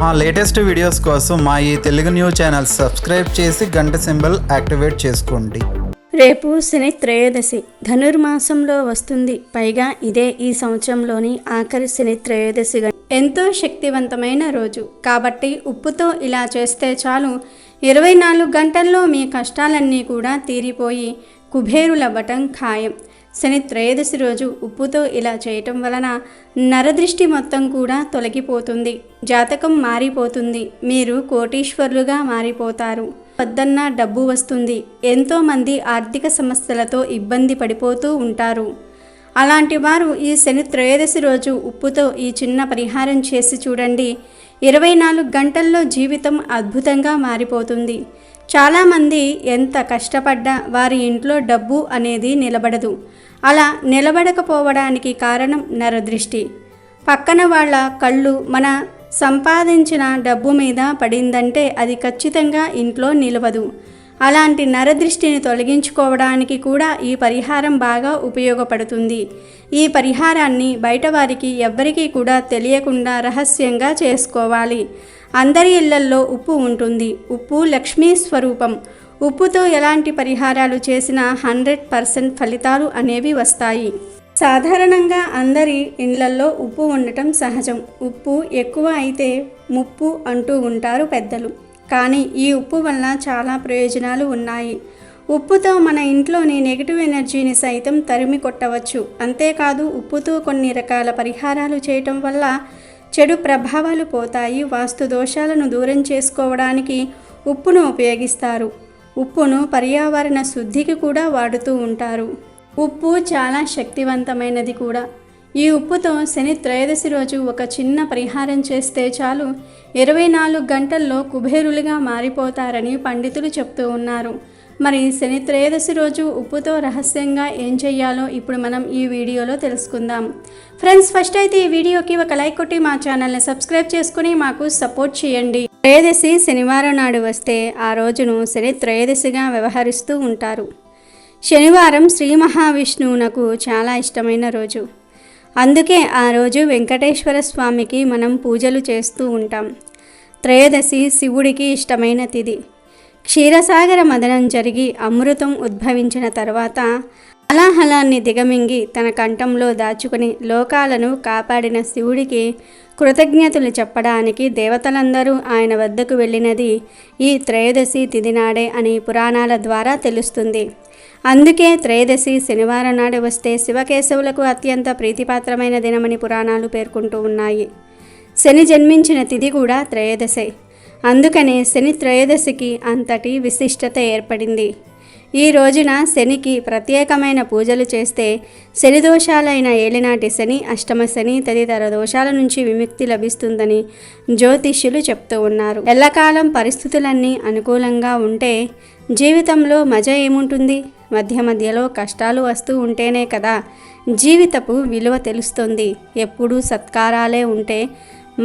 మా latest videos కోసం మా ఈ తెలుగు న్యూస్ ఛానల్ సబ్స్క్రైబ్ చేసి గంట సింబల్ యాక్టివేట్ చేసుకోండి. రేపు శని త్రయోదశి ధనుర్మాసంలో వస్తుంది. పైగా ఇదే ఈ సంవత్సరంలోని ఆఖరి శని త్రయోదశిగా ఎంతో శక్తివంతమైన రోజు కాబట్టి ఉప్పుతో ఇలా చేస్తే చాలు 24 గంటల్లో మీ కష్టాలన్నీ కూడా తీరిపోయి కుబేరులవ్వటం ఖాయం. శని త్రయోదశి రోజు ఉప్పుతో ఇలా చేయటం వలన నరదృష్టి మొత్తం కూడా తొలగిపోతుంది, జాతకం మారిపోతుంది, మీరు కోటీశ్వరులుగా మారిపోతారు, వద్దన్న డబ్బు వస్తుంది. ఎంతోమంది ఆర్థిక సమస్యలతో ఇబ్బంది పడిపోతూ ఉంటారు. అలాంటి వారు ఈ శని త్రయోదశి రోజు ఉప్పుతో ఈ చిన్న పరిహారం చేసి చూడండి. 24 గంటల్లో జీవితం అద్భుతంగా మారిపోతుంది. చాలామంది ఎంత కష్టపడ్డా వారి ఇంట్లో డబ్బు అనేది నిలబడదు. అలా నిలబడకపోవడానికి కారణం నరదృష్టి. పక్కన వాళ్ళ కళ్ళు మన సంపాదించిన డబ్బు మీద పడిందంటే అది ఖచ్చితంగా ఇంట్లో నిలవదు. అలాంటి నరదృష్టిని తొలగించుకోవడానికి కూడా ఈ పరిహారం బాగా ఉపయోగపడుతుంది. ఈ పరిహారాన్ని బయట వారికి ఎవ్వరికీ కూడా తెలియకుండా రహస్యంగా చేసుకోవాలి. అందరి ఇళ్లల్లో ఉప్పు ఉంటుంది. ఉప్పు లక్ష్మీ స్వరూపం. ఉప్పుతో ఎలాంటి పరిహారాలు చేసినా 100% ఫలితాలు అనేవి వస్తాయి. సాధారణంగా అందరి ఇళ్లల్లో ఉప్పు ఉండటం సహజం. ఉప్పు ఎక్కువ అయితే ముప్పు అంటూ ఉంటారు పెద్దలు. కానీ ఈ ఉప్పు వల్ల చాలా ప్రయోజనాలు ఉన్నాయి. ఉప్పుతో మన ఇంట్లోని నెగిటివ్ ఎనర్జీని సైతం తరిమి కొట్టవచ్చు. అంతేకాదు ఉప్పుతో కొన్ని రకాల పరిహారాలు చేయటం వల్ల చెడు ప్రభావాలు పోతాయి. వాస్తు దోషాలను దూరం చేసుకోవడానికి ఉప్పును ఉపయోగిస్తారు. ఉప్పును పర్యావరణ శుద్ధికి కూడా వాడుతూ ఉంటారు. ఉప్పు చాలా శక్తివంతమైనది కూడా. ఈ ఉప్పుతో శని త్రయోదశి రోజు ఒక చిన్న పరిహారం చేస్తే చాలు 24 గంటల్లో కుబేరులుగా మారిపోతారని పండితులు చెప్తూ ఉన్నారు. మరి శని త్రయోదశి రోజు ఉప్పుతో రహస్యంగా ఏం చెయ్యాలో ఇప్పుడు మనం ఈ వీడియోలో తెలుసుకుందాం. ఫ్రెండ్స్, ఫస్ట్ అయితే ఈ వీడియోకి ఒక లైక్ కొట్టి మా ఛానల్ని సబ్స్క్రైబ్ చేసుకుని మాకు సపోర్ట్ చేయండి. త్రయోదశి శనివారం నాడు వస్తే ఆ రోజును శని త్రయోదశిగా వ్యవహరిస్తూ ఉంటారు. శనివారం శ్రీ మహావిష్ణువునకు చాలా ఇష్టమైన రోజు. అందుకే ఆ రోజు వెంకటేశ్వర స్వామికి మనం పూజలు చేస్తూ ఉంటాం. త్రయోదశి శివుడికి ఇష్టమైన తిథి. క్షీరసాగర మదనం జరిగి అమృతం ఉద్భవించిన తర్వాత అలాహలాన్ని దిగమింగి తన కంఠంలో దాచుకుని లోకాలను కాపాడిన శివుడికి కృతజ్ఞతలు చెప్పడానికి దేవతలందరూ ఆయన వద్దకు వెళ్ళినది ఈ త్రయోదశి తిథి నాడే అని పురాణాల ద్వారా తెలుస్తుంది. అందుకే త్రయోదశి శనివారం నాడు వస్తే శివకేశవులకు అత్యంత ప్రీతిపాత్రమైన దినమని పురాణాలు పేర్కొంటూ ఉన్నాయి. శని జన్మించిన తిథి కూడా త్రయోదశే. అందుకనే శని త్రయోదశికి అంతటి విశిష్టత ఏర్పడింది. ఈ రోజున శనికి ప్రత్యేకమైన పూజలు చేస్తే శని దోషాలైన ఏలినాటి శని, అష్టమ శని తదితర దోషాల నుంచి విముక్తి లభిస్తుందని జ్యోతిష్యులు చెప్తూ ఉన్నారు. ఎల్లకాలం పరిస్థితులన్నీ అనుకూలంగా ఉంటే జీవితంలో మజా ఏముంటుంది? మధ్య మధ్యలో కష్టాలు వస్తూ ఉంటేనే కదా జీవితపు విలువ తెలుస్తుంది. ఎప్పుడూ సత్కారాలే ఉంటే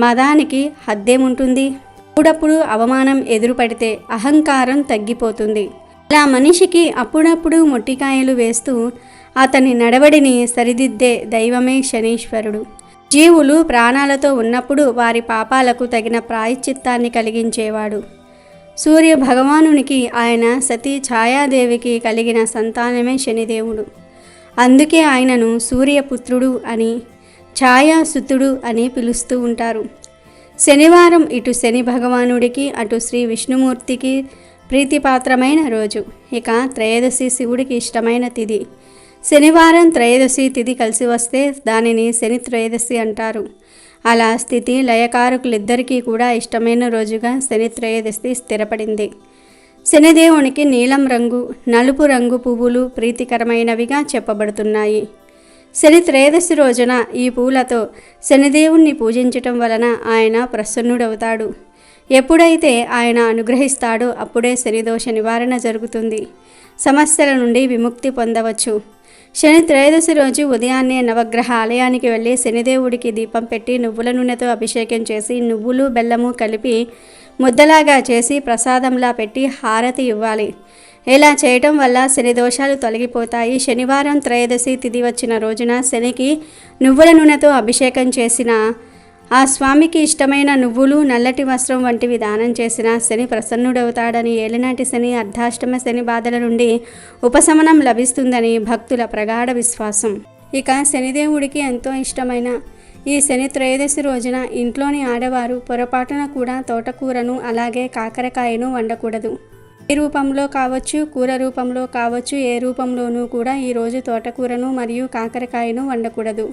మదానికి హద్దేముంటుంది? అప్పుడప్పుడు అవమానం ఎదురుపడితే అహంకారం తగ్గిపోతుంది. ఇలా మనిషికి అప్పుడప్పుడు మొట్టికాయలు వేస్తూ అతని నడవడిని సరిదిద్దే దైవమే శనీశ్వరుడు. జీవులు ప్రాణాలతో ఉన్నప్పుడు వారి పాపాలకు తగిన ప్రాయశ్చిత్తాన్ని కలిగించేవాడు. సూర్య భగవానునికి ఆయన సతీ ఛాయాదేవికి కలిగిన సంతానమే శనిదేవుడు. అందుకే ఆయనను సూర్యపుత్రుడు అని, ఛాయాసుతుడు అని పిలుస్తూ ఉంటారు. శనివారం ఇటు శని భగవానుడికి అటు శ్రీ విష్ణుమూర్తికి ప్రీతిపాత్రమైన రోజు. ఇక త్రయోదశి శివుడికి ఇష్టమైన తిథి. శనివారం త్రయోదశి తిథి కలిసి వస్తే దానిని శని త్రయోదశి అంటారు. అలా స్థితి లయకారకులిద్దరికీ కూడా ఇష్టమైన రోజుగా శని త్రయోదశి స్థిరపడింది. శనిదేవునికి నీలం రంగు, నలుపు రంగు పువ్వులు ప్రీతికరమైనవిగా చెప్పబడుతున్నాయి. శని త్రయోదశి రోజున ఈ పూలతో శనిదేవుణ్ణి పూజించటం వలన ఆయన ప్రసన్నుడవుతాడు. ఎప్పుడైతే ఆయన అనుగ్రహిస్తాడో అప్పుడే శనిదోష నివారణ జరుగుతుంది. సమస్యల నుండి విముక్తి పొందవచ్చు. శని త్రయోదశి రోజు ఉదయాన్నే నవగ్రహ ఆలయానికి వెళ్ళి శనిదేవుడికి దీపం పెట్టి నువ్వుల నూనెతో అభిషేకం చేసి నువ్వులు బెల్లము కలిపి ముద్దలాగా చేసి ప్రసాదంలా పెట్టి హారతి ఇవ్వాలి. ఇలా చేయటం వల్ల శని దోషాలు తొలగిపోతాయి. శనివారం త్రయోదశి తిథి వచ్చిన రోజున శనికి నువ్వుల నూనెతో అభిషేకం చేసిన ఆ స్వామికి ఇష్టమైన నువ్వులు, నల్లటి వస్త్రం వంటివి దానం చేసిన శని ప్రసన్నుడవుతాడని, ఏలినాటి శని, అర్ధాష్టమ శని బాధల నుండి ఉపశమనం లభిస్తుందని భక్తుల ప్రగాఢ విశ్వాసం. ఇక శనిదేవుడికి ఎంతో ఇష్టమైన ఈ శని త్రయోదశి రోజున ఇంట్లోని ఆడవారు పొరపాటున కూడా తోటకూరను అలాగే కాకరకాయను వండకూడదు. ఏ రూపంలో కావచ్చు, కూర రూపంలో కావచ్చు, ఏ రూపంలోనూ కూడా ఈరోజు తోటకూరను మరియు కాకరకాయను వండకూడదు.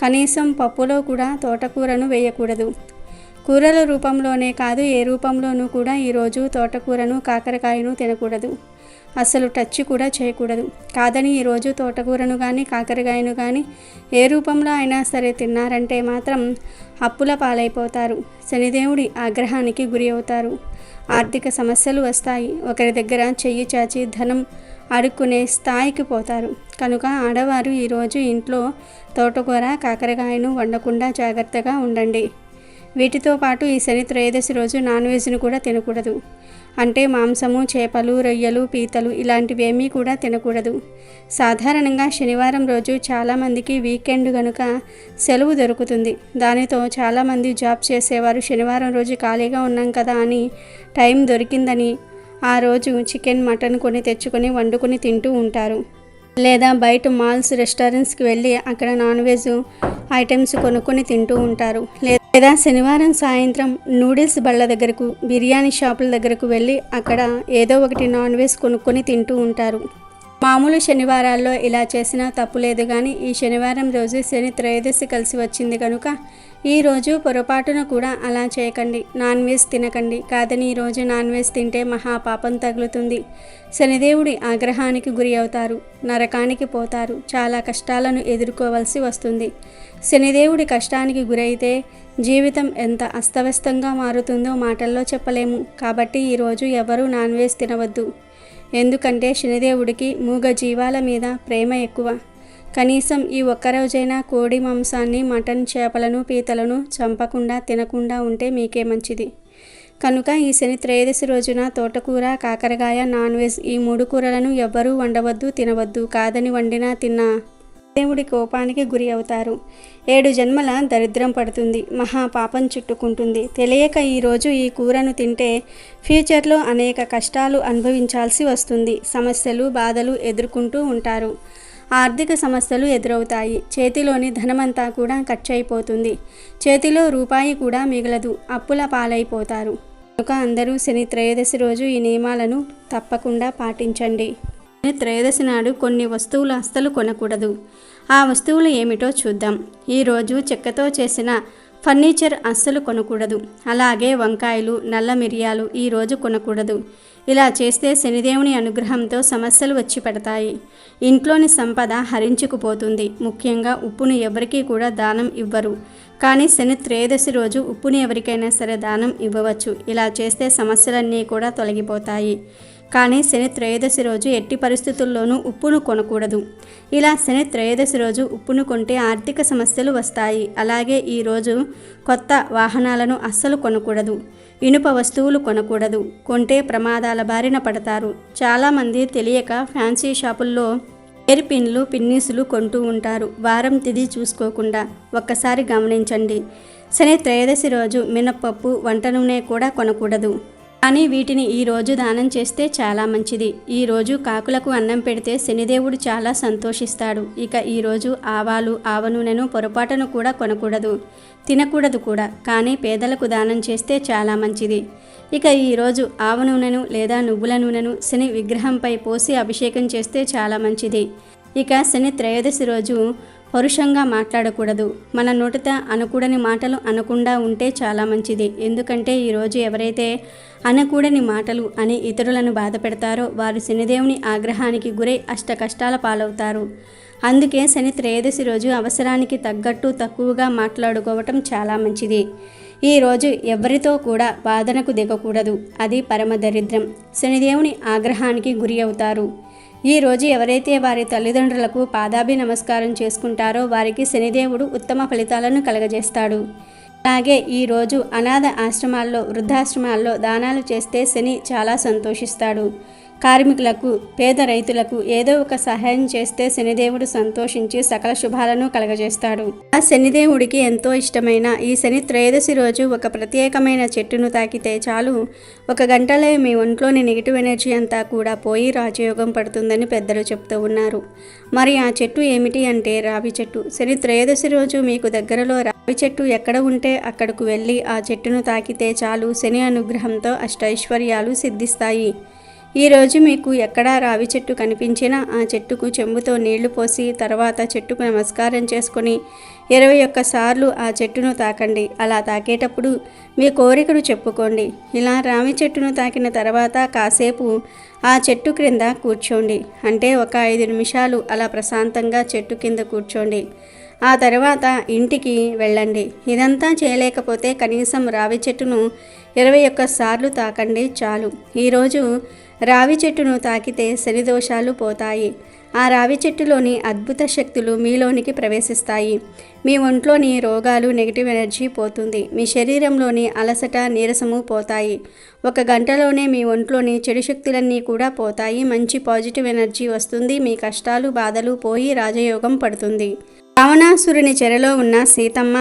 కనీసం పప్పులో కూడా తోటకూరను వేయకూడదు. కూరల రూపంలోనే కాదు, ఏ రూపంలోనూ కూడా ఈరోజు తోటకూరను కాకరకాయను తినకూడదు. అసలు టచ్ కూడా చేయకూడదు. కాదని ఈరోజు తోటకూరను కానీ కాకరకాయను కానీ ఏ రూపంలో అయినా సరే తిన్నారంటే మాత్రం అప్పుల పాలైపోతారు. శనిదేవుడి ఆగ్రహానికి గురి అవుతారు. ఆర్థిక సమస్యలు వస్తాయి. ఒకరి దగ్గర చెయ్యి చాచి ధనం అడుక్కునే స్థాయికి పోతారు. కనుక ఆడవారు ఈరోజు ఇంట్లో తోటకూర కాకరకాయను వండకుండా జాగ్రత్తగా ఉండండి. వీటితో పాటు ఈ శని త్రయోదశి రోజు నాన్ వెజ్ను కూడా తినకూడదు. అంటే మాంసము, చేపలు, రొయ్యలు, పీతలు ఇలాంటివేమీ కూడా తినకూడదు. సాధారణంగా శనివారం రోజు చాలామందికి వీకెండ్ కనుక సెలవు దొరుకుతుంది. దానితో చాలామంది జాబ్ చేసేవారు శనివారం రోజు ఖాళీగా ఉన్నాం కదా అని టైం దొరికిందని ఆ రోజు చికెన్, మటన్ కొని తెచ్చుకొని వండుకొని తింటూ ఉంటారు. లేదా బయట మాల్స్, రెస్టారెంట్స్కి వెళ్ళి అక్కడ నాన్ వెజ్ ఐటమ్స్ కొనుక్కొని తింటూ ఉంటారు. లేదా శనివారం సాయంత్రం నూడిల్స్ బళ్ళ దగ్గరకు, బిర్యానీ షాపుల దగ్గరకు వెళ్ళి అక్కడ ఏదో ఒకటి నాన్ వెజ్ కొనుక్కొని తింటూ ఉంటారు. మామూలు శనివారాల్లో ఇలా చేసినా తప్పులేదు, కానీ ఈ శనివారం రోజు శని త్రయోదశి కలిసి వచ్చింది కనుక ఈరోజు పొరపాటున కూడా అలా చేయకండి. నాన్ వెజ్ తినకండి. కాదని ఈరోజు నాన్ వెజ్ తింటే మహాపాపం తగులుతుంది. శనిదేవుడి ఆగ్రహానికి గురి అవుతారు. నరకానికి పోతారు. చాలా కష్టాలను ఎదుర్కోవలసి వస్తుంది. శనిదేవుడి కష్టానికి గురైతే జీవితం ఎంత అస్తవ్యస్తంగా మారుతుందో మాటల్లో చెప్పలేము. కాబట్టి ఈరోజు ఎవరూ నాన్ వెజ్ తినవద్దు. ఎందుకంటే శనిదేవుడికి మూగ జీవాల మీద ప్రేమ ఎక్కువ. కనీసం ఈ ఒక్కరోజైనా కోడి మాంసాన్ని, మటన్, చేపలను, పీతలను చంపకుండా తినకుండా ఉంటే మీకే మంచిది. కనుక ఈ శని త్రయోదశి రోజున తోటకూర, కాకరకాయ, నాన్ వెజ్ ఈ 3 కూరలను ఎవ్వరూ వండవద్దు, తినవద్దు. కాదని వండినా తిన్నా దేవుడి కోపానికి గురి అవుతారు. 7 జన్మల దరిద్రం పడుతుంది. మహాపాపం చుట్టుకుంటుంది. తెలియక ఈరోజు ఈ కూరను తింటే ఫ్యూచర్లో అనేక కష్టాలు అనుభవించాల్సి వస్తుంది. సమస్యలు, బాధలు ఎదుర్కొంటూ ఉంటారు. ఆర్థిక సమస్యలు ఎదురవుతాయి. చేతిలోని ధనమంతా కూడా ఖర్చు అయిపోతుంది. చేతిలో రూపాయి కూడా మిగలదు. అప్పుల పాలైపోతారు. కనుక అందరూ శని త్రయోదశి రోజు ఈ నియమాలను తప్పకుండా పాటించండి. శని త్రయోదశి నాడు కొన్ని వస్తువులు అస్సలు కొనకూడదు. ఆ వస్తువులు ఏమిటో చూద్దాం. ఈరోజు చెక్కతో చేసిన ఫర్నిచర్ అస్సలు కొనకూడదు. అలాగే వంకాయలు, నల్ల మిరియాలు ఈరోజు కొనకూడదు. ఇలా చేస్తే శనిదేవుని అనుగ్రహంతో సమస్యలు వచ్చి పడతాయి. ఇంట్లోని సంపద హరించుకుపోతుంది. ముఖ్యంగా ఉప్పును ఎవరికీ కూడా దానం ఇవ్వరు. కానీ శని త్రయోదశి రోజు ఉప్పుని ఎవరికైనా సరే దానం ఇవ్వవచ్చు. ఇలా చేస్తే సమస్యలన్నీ కూడా తొలగిపోతాయి. కానీ శని త్రయోదశి రోజు ఎట్టి పరిస్థితుల్లోనూ ఉప్పును కొనకూడదు. ఇలా శని త్రయోదశి రోజు ఉప్పును కొంటే ఆర్థిక సమస్యలు వస్తాయి. అలాగే ఈరోజు కొత్త వాహనాలను అస్సలు కొనకూడదు. ఇనుప వస్తువులు కొనకూడదు. కొంటే ప్రమాదాల బారిన పడతారు. చాలామంది తెలియక ఫ్యాన్సీ షాపుల్లో హెయిర్ పిన్లు, పిన్నీసులు కొంటూ ఉంటారు. వారం తిది చూసుకోకుండా. ఒక్కసారి గమనించండి. శని త్రయోదశి రోజు మినప్పప్పు, వంట నూనె కూడా కొనకూడదు. కానీ వీటిని ఈరోజు దానం చేస్తే చాలా మంచిది. ఈరోజు కాకులకు అన్నం పెడితే శనిదేవుడు చాలా సంతోషిస్తాడు. ఇక ఈరోజు ఆవాలు, ఆవ నూనెను పొరపాటును కూడా కొనకూడదు, తినకూడదు కూడా. కానీ పేదలకు దానం చేస్తే చాలా మంచిది. ఇక ఈరోజు ఆవ నూనెను లేదా నువ్వుల నూనెను శని విగ్రహంపై పోసి అభిషేకం చేస్తే చాలా మంచిది. ఇక శని త్రయోదశి రోజు పరుషంగా మాట్లాడకూడదు. మన నోటితో అనకూడని మాటలు అనకుండా ఉంటే చాలా మంచిది. ఎందుకంటే ఈరోజు ఎవరైతే అనకూడని మాటలు అని ఇతరులను బాధ పెడతారో వారు శనిదేవుని ఆగ్రహానికి గురై అష్ట కష్టాల పాలవుతారు. అందుకే శని త్రయోదశి రోజు అవసరానికి తగ్గట్టు తక్కువగా మాట్లాడుకోవటం చాలా మంచిది. ఈరోజు ఎవరితో కూడా వాదనకు దిగకూడదు. అది పరమ దరిద్రం. శనిదేవుని ఆగ్రహానికి గురి అవుతారు. ఈరోజు ఎవరైతే వారి తల్లిదండ్రులకు పాదాభి నమస్కారం చేసుకుంటారో వారికి శనిదేవుడు ఉత్తమ ఫలితాలను కలగజేస్తాడు. అలాగే ఈరోజు అనాథ ఆశ్రమాల్లో, వృద్ధాశ్రమాల్లో దానాలు చేస్తే శని చాలా సంతోషిస్తాడు. కార్మికులకు, పేద రైతులకు ఏదో ఒక సహాయం చేస్తే శనిదేవుడు సంతోషించి సకల శుభాలను కలగజేస్తాడు. ఆ శనిదేవుడికి ఎంతో ఇష్టమైన ఈ శని త్రయోదశి రోజు ఒక ప్రత్యేకమైన చెట్టును తాకితే చాలు, 1 గంటలో మీ ఒంట్లోని నెగిటివ్ ఎనర్జీ అంతా కూడా పోయి రాజయోగం పడుతుందని పెద్దలు చెప్తూ ఉన్నారు. మరి ఆ చెట్టు ఏమిటి అంటే రావి చెట్టు. శని త్రయోదశి రోజు మీకు దగ్గరలో రావి చెట్టు ఎక్కడ ఉంటే అక్కడకు వెళ్ళి ఆ చెట్టును తాకితే చాలు, శని అనుగ్రహంతో అష్టైశ్వర్యాలు సిద్ధిస్తాయి. ఈరోజు మీకు ఎక్కడా రావి చెట్టు కనిపించినా ఆ చెట్టుకు చెంబుతో నీళ్లు పోసి తర్వాత చెట్టుకు నమస్కారం చేసుకొని 21 సార్లు ఆ చెట్టును తాకండి. అలా తాకేటప్పుడు మీ కోరికను చెప్పుకోండి. ఇలా రావి చెట్టును తాకిన తర్వాత కాసేపు ఆ చెట్టు క్రింద కూర్చోండి. అంటే ఒక 5 నిమిషాలు అలా ప్రశాంతంగా చెట్టు కింద కూర్చోండి. ఆ తర్వాత ఇంటికి వెళ్ళండి. ఇదంతా చేయలేకపోతే కనీసం రావి చెట్టును 21 సార్లు తాకండి చాలు. ఈరోజు రావి చెట్టును తాకితే శని దోషాలు పోతాయి. ఆ రావి చెట్టులోని అద్భుత శక్తులు మీలోనికి ప్రవేశిస్తాయి. మీ ఒంట్లోని రోగాలు, నెగిటివ్ ఎనర్జీ పోతుంది. మీ శరీరంలోని అలసట, నీరసము పోతాయి. 1 గంటలోనే మీ ఒంట్లోని చెడు శక్తులన్నీ కూడా పోతాయి. మంచి పాజిటివ్ ఎనర్జీ వస్తుంది. మీ కష్టాలు, బాధలు పోయి రాజయోగం పడుతుంది. రావణాసురుని చెరలో ఉన్న సీతమ్మ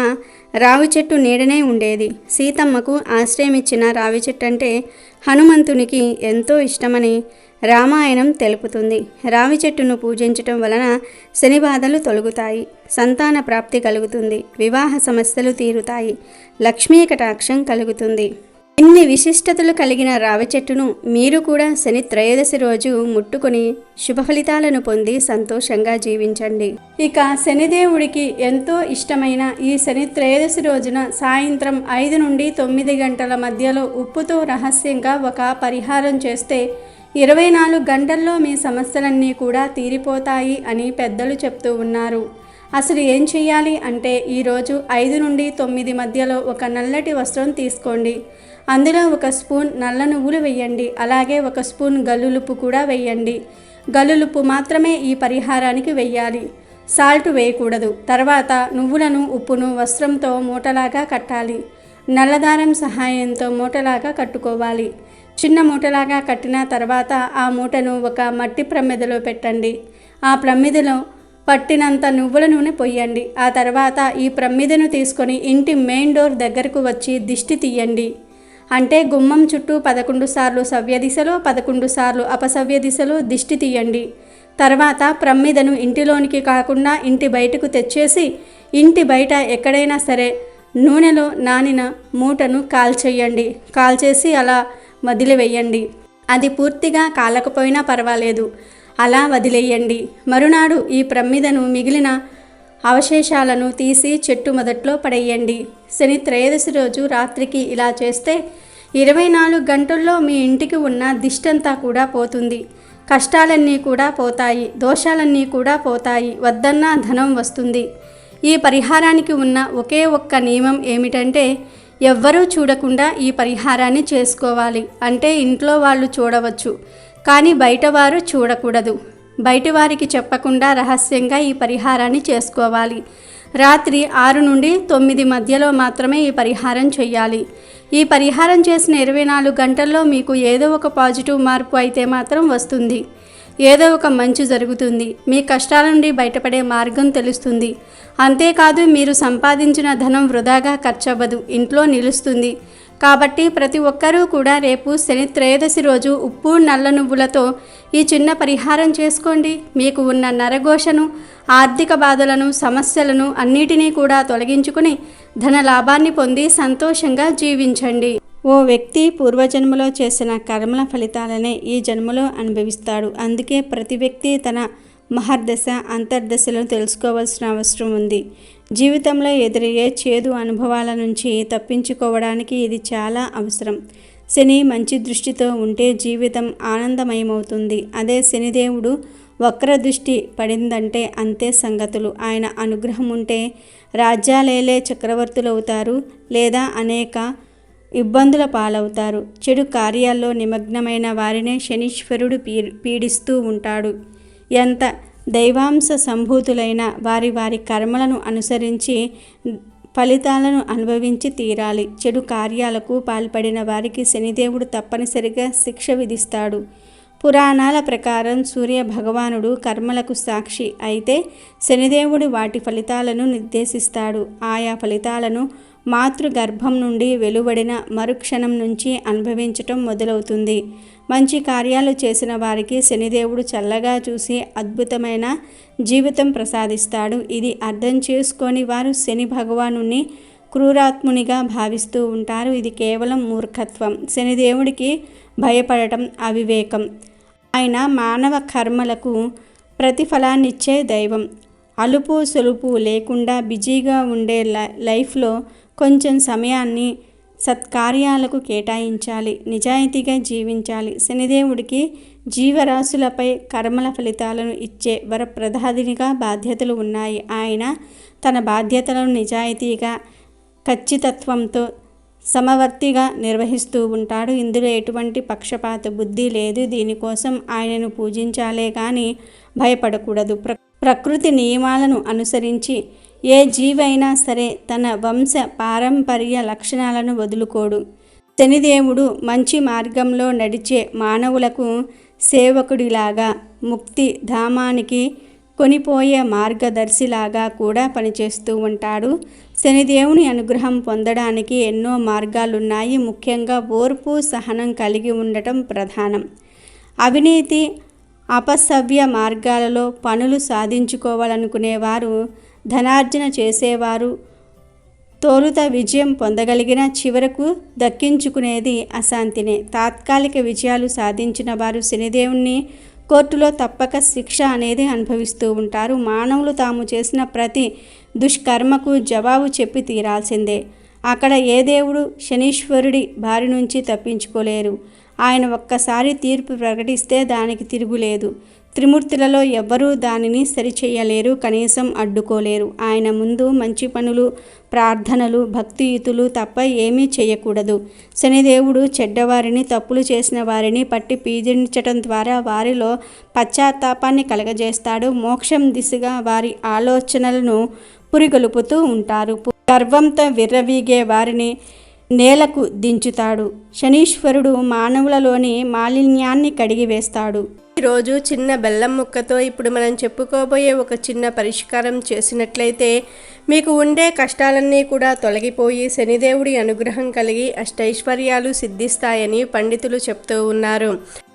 రావి చెట్టు నీడనే ఉండేది. సీతమ్మకు ఆశ్రయం ఇచ్చిన రావి చెట్టు అంటే హనుమంతునికి ఎంతో ఇష్టమని రామాయణం తెలుపుతుంది. రావి చెట్టును పూజించటం వలన శని బాధలు తొలగుతాయి, సంతాన ప్రాప్తి కలుగుతుంది, వివాహ సమస్యలు తీరుతాయి, లక్ష్మీ కటాక్షం కలుగుతుంది. ఇన్ని విశిష్టతలు కలిగిన రావి చెట్టును మీరు కూడా శని త్రయోదశి రోజు ముట్టుకొని శుభ ఫలితాలను పొంది సంతోషంగా జీవించండి. ఇక శనిదేవుడికి ఎంతో ఇష్టమైన ఈ శని త్రయోదశి రోజున సాయంత్రం 5 నుండి 9 గంటల మధ్యలో ఉప్పుతో రహస్యంగా ఒక పరిహారం చేస్తే 24 గంటల్లో మీ సమస్యలన్నీ కూడా తీరిపోతాయి అని పెద్దలు చెప్తూ ఉన్నారు. అసలు ఏం చేయాలి అంటే ఈరోజు 5 నుండి 9 మధ్యలో ఒక నల్లటి వస్త్రం తీసుకోండి. అందులో 1 స్పూన్ నల్ల నువ్వులు వేయండి. అలాగే 1 స్పూన్ గల్లులుప్పు కూడా వేయండి. గల్లులుప్పు మాత్రమే ఈ పరిహారానికి వేయాలి, సాల్ట్ వేయకూడదు. తర్వాత నువ్వులను, ఉప్పును వస్త్రంతో మూటలాగా కట్టాలి. నల్లదారం సహాయంతో మూటలాగా కట్టుకోవాలి. చిన్న మూటలాగా కట్టిన తర్వాత ఆ మూటను ఒక మట్టి ప్రమిదలో పెట్టండి. ఆ ప్రమిదలో పట్టినంత నువ్వుల నూనె పొయ్యండి. ఆ తర్వాత ఈ ప్రమిదను తీసుకొని ఇంటి మెయిన్ డోర్ దగ్గరకు వచ్చి దిష్టి తీయండి. అంటే గుమ్మం చుట్టూ 11 సార్లు సవ్య దిశలో, 11 సార్లు అపసవ్య దిశలో దిష్టి తీయండి. తర్వాత ప్రమిదను ఇంటిలోనికి కాకుండా ఇంటి బయటకు తెచ్చేసి ఇంటి బయట ఎక్కడైనా సరే నూనెలో నానిన మూటను కాల్చేయండి. కాల్చేసి అలా వదిలివేయండి. అది పూర్తిగా కాలకపోయినా పర్వాలేదు, అలా వదిలేయండి. మరునాడు ఈ ప్రమిదను మిగిలిన అవశేషాలను తీసి చెట్టు మొదట్లో పడేయండి. శని త్రయోదశి రోజు రాత్రికి ఇలా చేస్తే 24 గంటల్లో మీ ఇంటికి ఉన్న దిష్టంతా కూడా పోతుంది. కష్టాలన్నీ కూడా పోతాయి, దోషాలన్నీ కూడా పోతాయి, వద్దన్న ధనం వస్తుంది. ఈ పరిహారానికి ఉన్న ఒకే ఒక్క నియమం ఏమిటంటే ఎవ్వరూ చూడకుండా ఈ పరిహారాన్ని చేసుకోవాలి. అంటే ఇంట్లో వాళ్ళు చూడవచ్చు, కానీ బయటవారు చూడకూడదు. బయటవారికి చెప్పకుండా రహస్యంగా ఈ పరిహారాన్ని చేసుకోవాలి. రాత్రి 6 నుండి 9 మధ్యలో మాత్రమే ఈ పరిహారం చేయాలి. ఈ పరిహారం చేసిన 24 గంటల్లో మీకు ఏదో ఒక పాజిటివ్ మార్పు అయితే మాత్రం వస్తుంది. ఏదో ఒక మంచి జరుగుతుంది. మీ కష్టాల నుండి బయటపడే మార్గం తెలుస్తుంది. అంతేకాదు మీరు సంపాదించిన ధనం వృధాగా ఖర్చవ్వదు, ఇంట్లో నిలుస్తుంది. కాబట్టి ప్రతి ఒక్కరూ కూడా రేపు శని త్రయోదశి రోజు ఉప్పు, నల్ల నువ్వులతో ఈ చిన్న పరిహారం చేసుకోండి. మీకు ఉన్న నరఘోషను, ఆర్థిక బాధలను, సమస్యలను అన్నిటినీ కూడా తొలగించుకుని ధన లాభాన్ని పొంది సంతోషంగా జీవించండి. ఓ వ్యక్తి పూర్వజన్మలో చేసిన కర్మల ఫలితాలనే ఈ జన్మలో అనుభవిస్తాడు. అందుకే ప్రతి వ్యక్తి తన మహర్దశ, అంతర్దశలను తెలుసుకోవాల్సిన అవసరం ఉంది. జీవితంలో ఎదురయ్యే చేదు అనుభవాల నుంచి తప్పించుకోవడానికి ఇది చాలా అవసరం. శని మంచి దృష్టితో ఉంటే జీవితం ఆనందమయమవుతుంది. అదే శనిదేవుడు వక్ర దృష్టి పడిందంటే అంతే సంగతులు. ఆయన అనుగ్రహం ఉంటే రాజ్యాలేలే చక్రవర్తులు అవుతారు, లేదా అనేక ఇబ్బందుల పాలవుతారు. చెడు కార్యాల్లో నిమగ్నమైన వారినే శనీశ్వరుడు పీడిస్తూ ఉంటాడు. ఎంత దైవాంశ సంభూతులైన వారి వారి కర్మలను అనుసరించి ఫలితాలను అనుభవించి తీరాలి. చెడు కార్యాలకు పాల్పడిన వారికి శనిదేవుడు తప్పనిసరిగా శిక్ష విధిస్తాడు. పురాణాల ప్రకారం సూర్య భగవానుడు కర్మలకు సాక్షి అయితే శనిదేవుడు వాటి ఫలితాలను నిర్దేశిస్తాడు. ఆయా ఫలితాలను మాతృగర్భం నుండి వెలువడిన మరుక్షణం నుంచి అనుభవించటం మొదలవుతుంది. మంచి కార్యాలు చేసిన వారికి శనిదేవుడు చల్లగా చూసి అద్భుతమైన జీవితం ప్రసాదిస్తాడు. ఇది అర్థం చేసుకొని వారు శని భగవానుని క్రూరాత్మునిగా భావిస్తూ ఉంటారు. ఇది కేవలం మూర్ఖత్వం. శనిదేవుడికి భయపడటం అవివేకం. ఆయన మానవ కర్మలకు ప్రతిఫలాన్నిచ్చే దైవం. అలుపు సొలుపు లేకుండా బిజీగా ఉండే లైఫ్లో కొంచెం సమయాన్ని సత్కార్యాలకు కేటాయించాలి. నిజాయితీగా జీవించాలి. శనిదేవుడికి జీవరాశులపై కర్మల ఫలితాలను ఇచ్చే వరప్రసాదినిగా బాధ్యతలు ఉన్నాయి. ఆయన తన బాధ్యతలను నిజాయితీగా ఖచ్చితత్వంతో సమవర్తిగా నిర్వహిస్తూ ఉంటాడు. ఇందులో ఎటువంటి పక్షపాత బుద్ధి లేదు. దీనికోసం ఆయనను పూజించాలే కానీ భయపడకూడదు. ప్రకృతి నియమాలను అనుసరించి ఏ జీవైనా సరే తన వంశ పారంపర్య లక్షణాలను వదులుకోడు. శనిదేవుడు మంచి మార్గంలో నడిచే మానవులకు సేవకుడిలాగా, ముక్తి ధామానికి కొనిపోయే మార్గదర్శిలాగా కూడా పనిచేస్తూ ఉంటాడు. శనిదేవుని అనుగ్రహం పొందడానికి ఎన్నో మార్గాలున్నాయి. ముఖ్యంగా ఓర్పు సహనం కలిగి ఉండటం ప్రధానం. అవినీతి అపసవ్య మార్గాలలో పనులు సాధించుకోవాలనుకునేవారు, ధనార్జన చేసేవారు తొలుత విజయం పొందగలిగిన చివరకు దక్కించుకునేది అశాంతినే. తాత్కాలిక విజయాలు సాధించిన వారు శనిదేవుని కోర్టులో తప్పక శిక్ష అనేది అనుభవిస్తూ ఉంటారు. మానవులు తాము చేసిన ప్రతి దుష్కర్మకు జవాబు చెప్పి తీరాల్సిందే. అక్కడ ఏ దేవుడు శనీశ్వరుడి బారి నుంచి తప్పించుకోలేరు. ఆయన ఒక్కసారి తీర్పు ప్రకటిస్తే దానికి తిరుగులేదు. త్రిమూర్తులలో ఎవ్వరూ దానిని సరిచేయలేరు, కనీసం అడ్డుకోలేరు. ఆయన ముందు మంచి పనులు, ప్రార్థనలు, భక్తియుతులు తప్ప ఏమీ చేయకూడదు. శనిదేవుడు చెడ్డవారిని, తప్పులు చేసిన వారిని పట్టి పీడించటం ద్వారా వారిలో పశ్చాత్తాపాన్ని కలగజేస్తాడు. మోక్షం దిశగా వారి ఆలోచనలను పురిగొలుపుతూ ఉంటారు. గర్వంతో విర్రవీగే వారిని నేలకు దించుతాడు. శనీశ్వరుడు మానవులలోని మాలిన్యాన్ని కడిగివేస్తాడు. ఈరోజు చిన్న బెల్లం ముక్కతో ఇప్పుడు మనం చెప్పుకోబోయే ఒక చిన్న పరిష్కారం చేసినట్లయితే మీకు ఉండే కష్టాలన్నీ కూడా తొలగిపోయి శనిదేవుడి అనుగ్రహం కలిగి అష్టైశ్వర్యాలు సిద్ధిస్తాయని పండితులు చెప్తూ ఉన్నారు.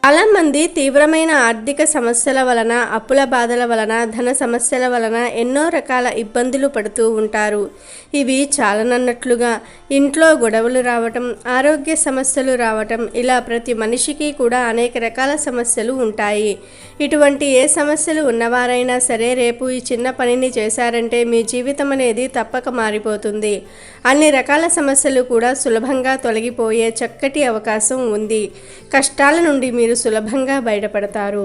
చాలామంది తీవ్రమైన ఆర్థిక సమస్యల వలన, అప్పుల బాధల వలన, ధన సమస్యల వలన ఎన్నో రకాల ఇబ్బందులు పడుతూ ఉంటారు. ఇవి చాలనన్నట్లుగా ఇంట్లో గొడవలు రావటం, ఆరోగ్య సమస్యలు రావటం, ఇలా ప్రతి మనిషికి కూడా అనేక రకాల సమస్యలు ఉంటాయి. ఇటువంటి ఏ సమస్యలు ఉన్నవారైనా సరే రేపు ఈ చిన్న పనిని చేశారంటే మీ జీవితం అనేది తప్పక మారిపోతుంది. అన్ని రకాల సమస్యలు కూడా సులభంగా తొలగిపోయే చక్కటి అవకాశం ఉంది. కష్టాల నుండి మీరు సులభంగా బయటపడతారు.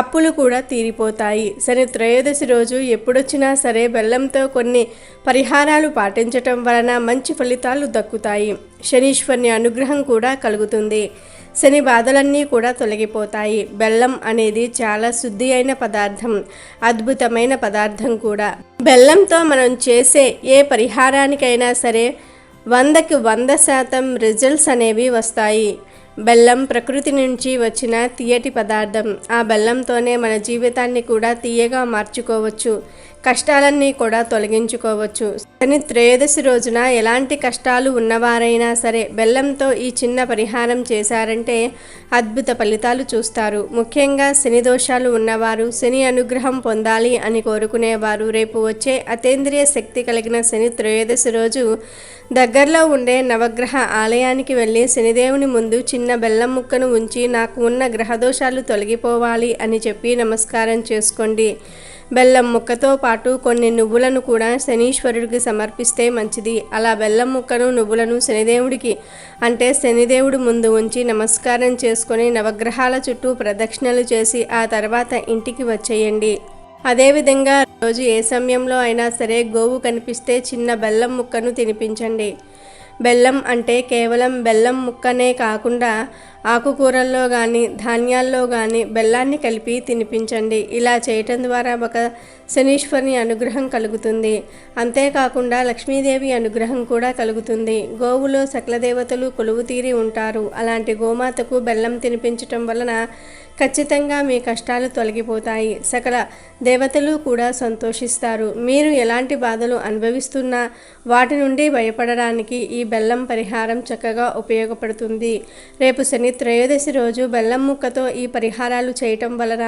అప్పులు కూడా తీరిపోతాయి. శని త్రయోదశి రోజు ఎప్పుడొచ్చినా సరే బెల్లంతో కొన్ని పరిహారాలు పాటించటం వలన మంచి ఫలితాలు దక్కుతాయి. శనీశ్వరుని అనుగ్రహం కూడా కలుగుతుంది. శని బాధలన్నీ కూడా తొలగిపోతాయి. బెల్లం అనేది చాలా శుద్ధి అయిన పదార్థం, అద్భుతమైన పదార్థం కూడా. బెల్లంతో మనం చేసే ఏ పరిహారానికైనా సరే 100కి 100% రిజల్ట్స్ అనేవి వస్తాయి. బెల్లం ప్రకృతి నుంచి వచ్చిన తీయటి పదార్థం. ఆ బెల్లంతోనే మన జీవితాన్ని కూడా తీయగా మార్చుకోవచ్చు. కష్టాలన్నీ కూడా తొలగించుకోవచ్చు. శని త్రయోదశి రోజున ఎలాంటి కష్టాలు ఉన్నవారైనా సరే బెల్లంతో ఈ చిన్న పరిహారం చేశారంటే అద్భుత ఫలితాలు చూస్తారు. ముఖ్యంగా శని దోషాలు ఉన్నవారు, శని అనుగ్రహం పొందాలి అని కోరుకునేవారు రేపు వచ్చే అతీంద్రియ శక్తి కలిగిన శని త్రయోదశి రోజు దగ్గరలో ఉండే నవగ్రహ ఆలయానికి వెళ్ళి శనిదేవుని ముందు చిన్న బెల్లం ముక్కను ఉంచి నాకు ఉన్న గ్రహదోషాలు తొలగిపోవాలి అని చెప్పి నమస్కారం చేసుకోండి. బెల్లం ముక్కతో పాటు కొన్ని నువ్వులను కూడా శనీశ్వరుడికి సమర్పిస్తే మంచిది. అలా బెల్లం ముక్కను, నువ్వులను శనిదేవుడికి అంటే శనిదేవుడి ముందు ఉంచి నమస్కారం చేసుకొని నవగ్రహాల చుట్టూ ప్రదక్షిణలు చేసి ఆ తర్వాత ఇంటికి వచ్చేయండి. అదేవిధంగా రోజు ఏ సమయంలో అయినా సరే గోవు కనిపిస్తే చిన్న బెల్లం ముక్కను తినిపించండి. బెల్లం అంటే కేవలం బెల్లం ముక్కనే కాకుండా ఆకుకూరల్లో కానీ ధాన్యాల్లో కానీ బెల్లాన్ని కలిపి తినిపించండి. ఇలా చేయటం ద్వారా ఒక శనీశ్వరుని అనుగ్రహం కలుగుతుంది. అంతేకాకుండా లక్ష్మీదేవి అనుగ్రహం కూడా కలుగుతుంది. గోవులో సకల దేవతలు కొలువు తీరి ఉంటారు. అలాంటి గోమాతకు బెల్లం తినిపించటం వలన ఖచ్చితంగా మీ కష్టాలు తొలగిపోతాయి. సకల దేవతలు కూడా సంతోషిస్తారు. మీరు ఎలాంటి బాధలు అనుభవిస్తున్నా వాటి నుండి భయపడడానికి ఈ బెల్లం పరిహారం చక్కగా ఉపయోగపడుతుంది. రేపు శని త్రయోదశి రోజు బెల్లం ముక్కతో ఈ పరిహారాలు చేయటం వలన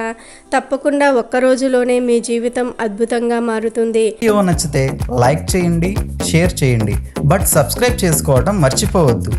తప్పకుండా ఒక్క రోజులోనే మీ జీవితం అద్భుతంగా మారుతుంది. వీడియో నచ్చితే లైక్ చేయండి, షేర్ చేయండి, బట్ సబ్స్క్రైబ్ చేసుకోవడం మర్చిపోవద్దు.